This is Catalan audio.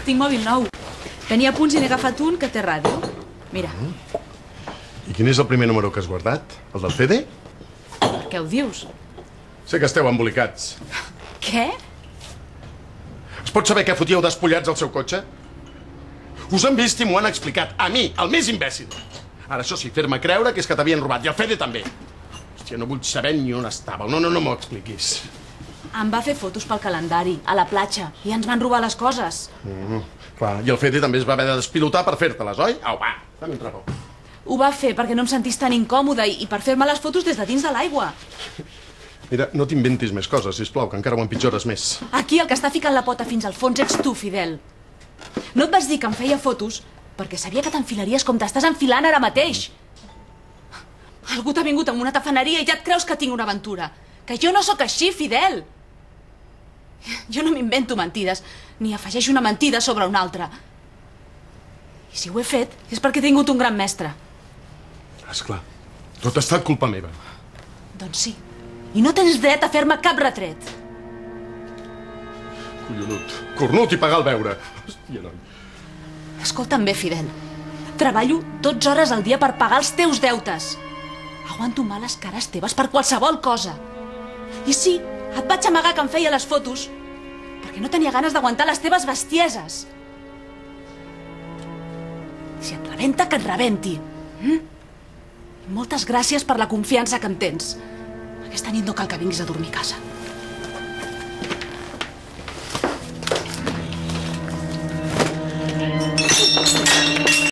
Tinc mòbil nou. Tenia punts i n'he agafat un que té ràdio. Mira. I quin és el primer número que has guardat? El del CD? Per què ho dius? Sé que esteu embolicats. Què? Es pot saber què fotíeu despullats al seu cotxe? Us han vist i m'ho han explicat. A mi, el més imbècil. Ara, això sí, fer-me creure que és que t'havien robat. I el Fede també. Hòstia, no vull saber ni on estàveu. No m'ho expliquis. Em va fer fotos pel calendari, a la platja, i ens van robar les coses. Clar, i el Fede també es va haver de despilotar per fer-te-les, oi? Au, va, dame un trapo. Ho va fer perquè no em sentís tan incòmoda i per fer-me les fotos des de dins de l'aigua. Mira, no t'inventis més coses, sisplau, que encara ho empitjores més. Aquí el que està ficant la pota fins al fons ets tu, Fidel. No et vaig dir que em feia fotos perquè sabia que t'enfilaries com t'estàs enfilant ara mateix. Algú t'ha vingut amb una tafaneria i ja et creus que tinc una aventura. Que jo no sóc així, Fidel. Jo no m'invento mentides, ni afegeixo una mentida sobre una altra. I si ho he fet, és perquè he tingut un gran mestre. Esclar, tot ha estat culpa meva. Doncs sí. I no tens dret a fer-me cap retret. Collonut, cornut i pagar el beure. Hòstia, noi. Escolta'm bé, Fidel. Treballo 12 hores al dia per pagar els teus deutes. Aguanto males cares teves per qualsevol cosa. I sí, et vaig amagar que em feia les fotos perquè no tenia ganes d'aguantar les teves bestieses. Si et rebenta, que et rebenti. Moltes gràcies per la confiança que em tens. Aquesta nit no cal que vinguis a dormir a casa.